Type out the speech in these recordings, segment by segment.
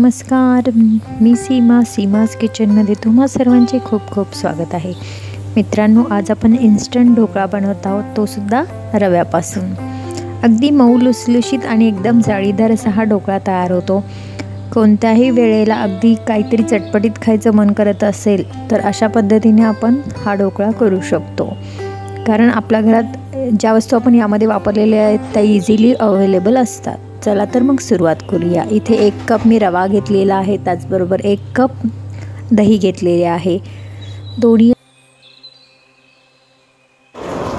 नमस्कार, मी सीमाज किचनमध्ये तुम्हा सर्वांचे खूप खूप स्वागत आहे। मित्रांनो, आज आपण इन्स्टंट ढोकळा बनवत आहोत, तो सुद्धा रव्यापासून। अगदी मऊ लुसलुशीत आणि एकदम जाळीदार असा हा ढोकळा तयार होतो। कोणत्याही वेळेला अगदी काहीतरी चटपटीत खायचं मन करत असेल तर अशा पद्धतीने आपण हा ढोकळा करू शकतो, कारण आपल्या घरात ज्या वस्तू आपण यामध्ये वापरलेल्या आहेत त्या इझिली अवेलेबल असतात। चला तर मग सुरुवात करूया। इथे 1 कप मी रवा घेतलेला आहे, त्याचबरोबर 1 कप दही घेतलेले आहे,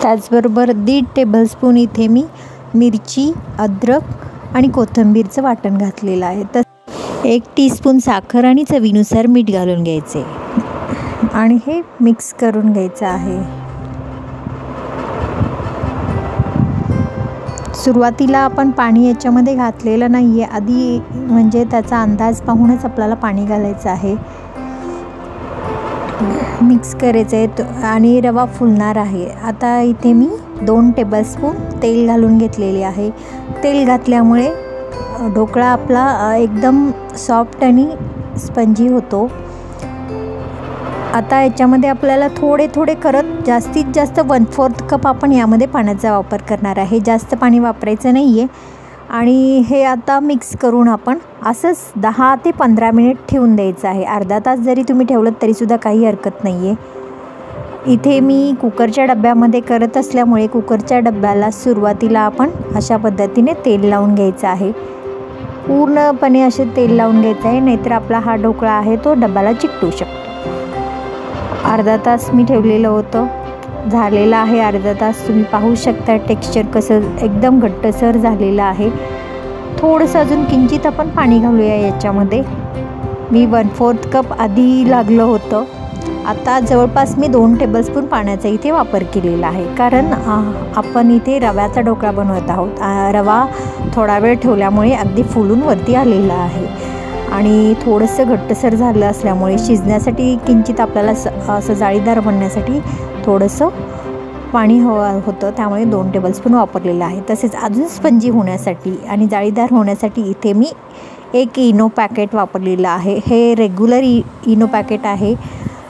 त्याचबरोबर 1.5 टेबलस्पून इथे मी मिरची, अद्रक आणि कोथिंबीरचं वाटण घातलेलं आहे। तर 1 टीस्पून साखर आणि चवीनुसार मीठ घालून घ्यायचे आणि हे मिक्स करून घ्यायचं आहे। सुरुवातीला आपण पाणी याच्यामध्ये घातलेलं नाही आहे, आधी म्हणजे त्याचा अंदाज पाहूनच आपल्याला पाणी घालायचं आहे। मिक्स करायचं आहे आणि रवा फुलणार आहे। आता इथे मी 2 टेबलस्पून तेल घालून घेतलेले आहे। तेल घातल्यामुळे ढोकळा आपला एकदम सॉफ्ट आणि स्पंजी होतो। आता याच्यामध्ये आपल्याला थोडे करत जास्तीत जास्त 1/4 कप आपण यामध्ये पाण्याचा वापर करणार आहे, जास्त पाणी वापरायचं नाही आहे। आणि हे आता मिक्स करून आपण असंच 10 ते 15 मिनिट ठेवून द्यायचं आहे। अर्धा तास जरी तुम्ही ठेवलं तरीसुद्धा काही हरकत नाही आहे। इथे मी कुकरच्या डब्यामध्ये करत असल्यामुळे कुकरच्या डब्याला सुरुवातीला आपण अशा पद्धतीने तेल लावून घ्यायचं आहे, पूर्णपणे असे तेल लावून घ्यायचं आहे, नाहीतर आपला हा ढोकळा आहे तो डब्याला चिकटू शकतो। अर्धा तास मी ठेवलेलं होतं, झालेलं आहे अर्धा तास। तुम्ही पाहू शकता टेक्स्चर कसं एकदम घट्टसर झालेलं आहे। थोडंसं अजून किंचित आपण पाणी घालूया याच्यामध्ये। मी 1/4 कप आधी लागलं होतं, आता जवळपास मी 2 टेबलस्पून पाण्याचा इथे वापर केलेला आहे, कारण आपण इथे रव्याचा ढोकळा बनवत आहोत। रवा थोडा वेळ ठेवल्यामुळे अगदी फुलून वरती आलेला आहे आणि थोडंसं घट्टसर झालं असल्यामुळे शिजण्यासाठी किंचित आपल्याला असं जाळीदार बनण्यासाठी थोडंसं पाणी हवं होतं, त्यामुळे 2 टेबलस्पून वापरलेलं आहे। तसेच अजून स्पंजी होण्यासाठी आणि जाळीदार होण्यासाठी इथे मी 1 इनो पॅकेट वापरलेलं आहे। हे रेग्युलर इनो पॅकेट आहे,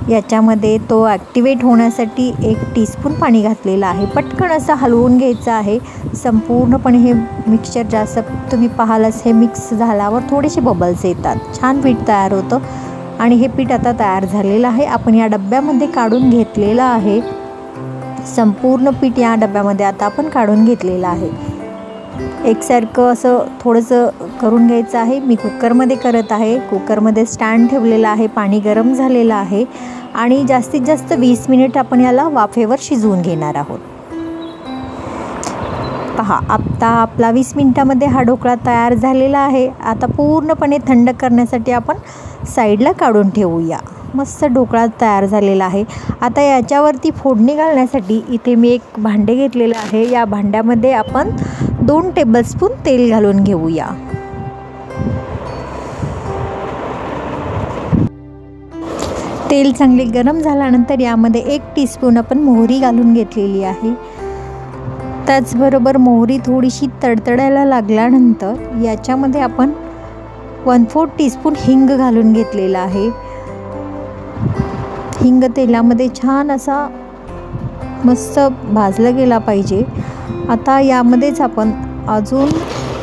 याच्यामध्ये तो ॲक्टिवेट होण्यासाठी 1 टीस्पून पाणी घातलेलं आहे। पटकन असं हलवून घ्यायचं आहे संपूर्णपणे। हे मिक्सचर जास्त तुम्ही पाहालच, हे मिक्स झाल्यावर थोडेसे बबल्स येतात, छान पीठ तयार होतं। आणि हे पीठ आता तयार झालेलं आहे, आपण या डब्यामध्ये काढून घेतलेलं आहे। संपूर्ण पीठ या डब्यामध्ये आता आपण काढून घेतलेलं आहे। एकसारखं असं थोडंसं करून घ्यायचं आहे। मी कुकरमध्ये करत आहे, कुकरमध्ये स्टँड ठेवलेला आहे, पाणी गरम झालेलं आहे आणि जास्तीत जास्त 20 मिनिट आपण याला वाफेवर शिजवून घेणार आहोत। पहा, आता आपला 20 मिनिटामध्ये हा ढोकळा तयार झालेला आहे। आता पूर्णपणे थंड करण्यासाठी आपण साईडला काढून ठेवूया। मस्त ढोकळा तयार झालेला आहे। आता याच्यावरती फोडणी घालण्यासाठी इथे मी 1 भांडे घेतलेलं आहे, या भांड्यामध्ये आपण 2 टेबलस्पून तेल घालून घेऊया। तेल चांगले गरम झाल्यानंतर यामध्ये 1 टीस्पून आपण मोहरी घालून घेतलेली आहे। त्याचबरोबर मोहरी थोडीशी तडतडायला लागल्यानंतर याच्यामध्ये आपण 1/4 टीस्पून हिंग घालून घेतलेला आहे। हिंग तेलामध्ये छान असा मस्त भाजला गेला पाहिजे। आता यामध्येच आपण अजून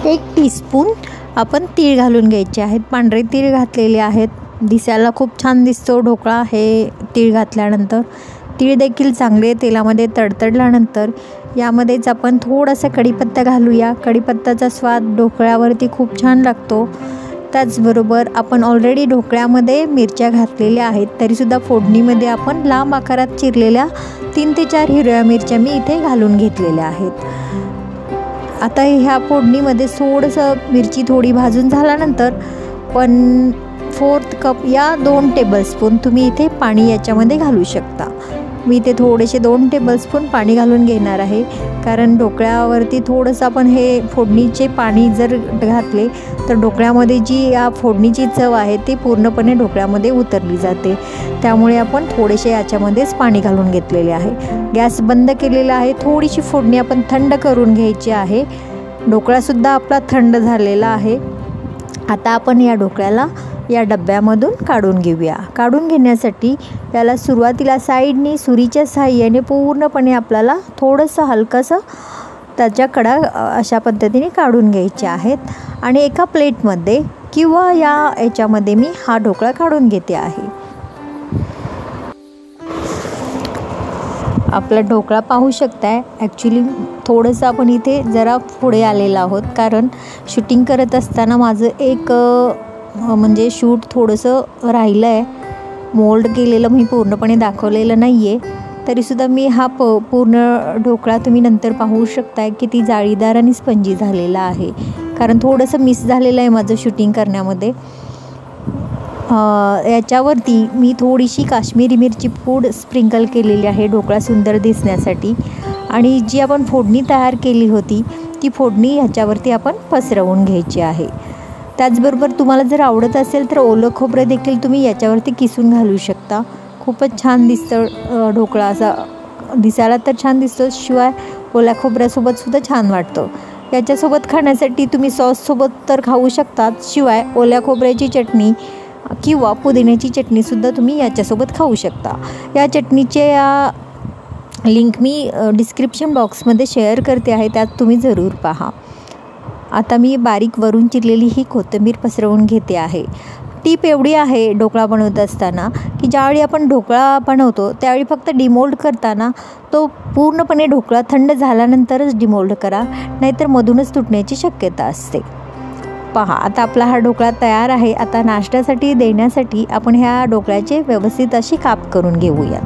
1 टीस्पून आपण तीळ घालून घ्यायचे आहेत, पांढरे तीळ घातलेले आहेत। दिसायला खूप छान दिसतो ढोकळा हे तीळ घातल्यानंतर। तीळ देखील चांगले तेलामध्ये तडतडल्यानंतर यामध्येच आपण थोडासा कढीपत्ता घालूया। कढीपत्त्याचा स्वाद ढोकळ्यावरती खूप छान लागतो। त्याचबरोबर आपण ऑलरेडी ढोकळ्यामध्ये मिरच्या घातलेल्या आहेत, तरीसुद्धा फोडणीमध्ये आपण लांब आकारात चिरलेल्या 3 ते 4 हिरव्या मिरच्या मी इथे घालून घेतलेल्या आहेत। आता ह्या फोडणीमध्ये थोडंसं मिरची थोडी भाजून झाल्यानंतर 1/4 कप या 2 टेबलस्पून तुम्ही इथे पाणी याच्यामध्ये घालू शकता। मी इथे थोडेसे 2 टेबलस्पून पाणी घालून घेणार आहे, कारण ढोकळ्यावरती थोडंसं आपण हे फोडणीचे पाणी जर घातले तर ढोकळ्यामध्ये जी या फोडणीची चव आहे ती पूर्णपणे ढोकळ्यामध्ये उतरली जाते, त्यामुळे आपण थोडेसे याच्यामध्येच पाणी घालून घेतलेले आहे। गॅस बंद केलेला आहे, थोडीशी फोडणी आपण थंड करून घ्यायची आहे। ढोकळासुद्धा आपला थंड झालेला आहे। आता आपण या ढोकळ्याला या डब्यामधून काढून घेऊया। काढून घेण्यासाठी याला सुरुवातीला साईडनी सुरीच्या साहाय्याने पूर्णपणे आपल्याला थोडंसं हलकंसं त्याच्या कडा अशा पद्धतीने काढून घ्यायचे आहेत आणि एका प्लेटमध्ये किंवा याच्यामध्ये मी हा ढोकळा काढून घेते आहे। आपला ढोकळा पाहू शकताय। ॲक्च्युली थोडंसं आपण इथे जरा पुढे आलेलो आहोत, कारण शूटिंग करत असताना माझं एक म्हणजे शूट थोडंसं राहिलं आहे, मोल्ड केलेलं मी पूर्णपणे दाखवलेलं नाही आहे। तरीसुद्धा मी हा पूर्ण ढोकळा तुम्ही नंतर पाहू शकताय किती जाळीदार आणि स्पंजी झालेला आहे, कारण थोडंसं मिस झालेलं आहे माझं शूटिंग करण्यामध्ये। याच्यावरती मी थोडीशी काश्मीरी मिरची पूड स्प्रिंकल केलेली आहे ढोकळा सुंदर दिसण्यासाठी, आणि जी आपण फोडणी तयार केली होती ती फोडणी ह्याच्यावरती आपण पसरवून घ्यायची आहे। त्याचबरोबर तुम्हाला जर आवडत असेल तर ओलं खोबरं देखील तुम्ही याच्यावरती किसून घालू शकता। खूपच छान दिसतं ढोकळा, असा दिसायला तर छान दिसतो, शिवाय ओल्या खोबऱ्यासोबत सुद्धा छान वाटतं। याच्यासोबत खाण्यासाठी तुम्ही सॉससोबत तर खाऊ शकतात, शिवाय ओल्या खोबऱ्याची चटणी किंवा पुदिन्याची चटणीसुद्धा तुम्ही याच्यासोबत खाऊ शकता। या चटणीचे लिंक मी डिस्क्रिप्शन बॉक्समध्ये शेअर करते आहे, त्यात तुम्ही जरूर पहा। आता मी बारीक वरून चिरलेली ही कोथिंबीर पसरवून घेते आहे। टीप एवढी आहे ढोकळा बनवत असताना की ज्यावेळी आपण ढोकळा बनवतो त्यावेळी फक्त डिमोल्ड करताना तो पूर्णपणे ढोकळा थंड झाल्यानंतरच डिमोल्ड करा, नाहीतर मधूनच तुटण्याची शक्यता असते। पहा, आता आपला हा ढोकळा तयार आहे। आता नाश्त्यासाठी देण्यासाठी आपण ह्या ढोकळ्याचे व्यवस्थित अशी काप करून घेऊया।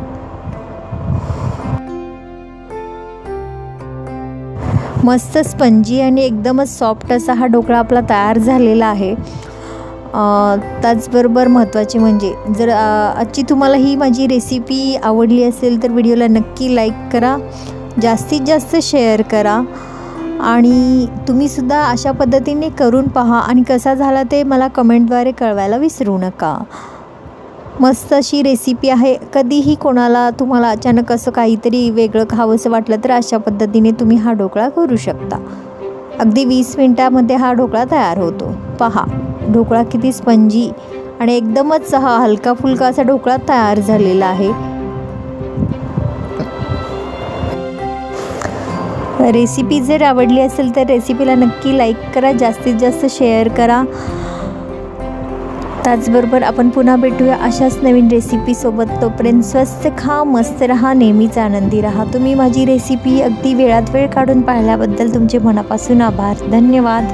मस्त स्पंजी आणि एकदमच सॉफ्ट असा हा ढोकळा आपला तयार झालेला आहे। त्याचबरोबर महत्त्वाचे म्हणजे जर आजची तुम्हाला ही माझी रेसिपी आवडली असेल तर व्हिडिओला नक्की लाईक करा, जास्तीत जास्त शेअर करा, आणि तुम्हीसुद्धा अशा पद्धतीने करून पहा आणि कसा झाला ते मला कमेंटद्वारे कळवायला विसरू नका। मस्त अशी रेसिपी आहे। कधीही कोणाला तुम्हाला अचानक असं काहीतरी वेगळं खावंसं वाटलं तर अशा पद्धतीने तुम्ही हा ढोकळा करू शकता। अगदी 20 मिनिटामध्ये हा ढोकळा तयार होतो। पहा, ढोकळा किती स्पंजी आणि एकदमच हा हलका फुलका असा ढोकळा तयार झालेला आहे। रेसिपी जर आवडली असेल तर रेसिपीला नक्की लाईक करा, जास्तीत जास्त शेअर करा। त्याचबरोबर आपण पुन्हा भेटूया अशाच नवीन रेसिपीसोबत। तोपर्यंत स्वस्त खा, मस्त रहा, नेहमीच आनंदी रहा। तुम्ही माझी रेसिपी अगदी वेळात वेळ काढून पाहिल्याबद्दल तुमचे मनापासून आभार, धन्यवाद।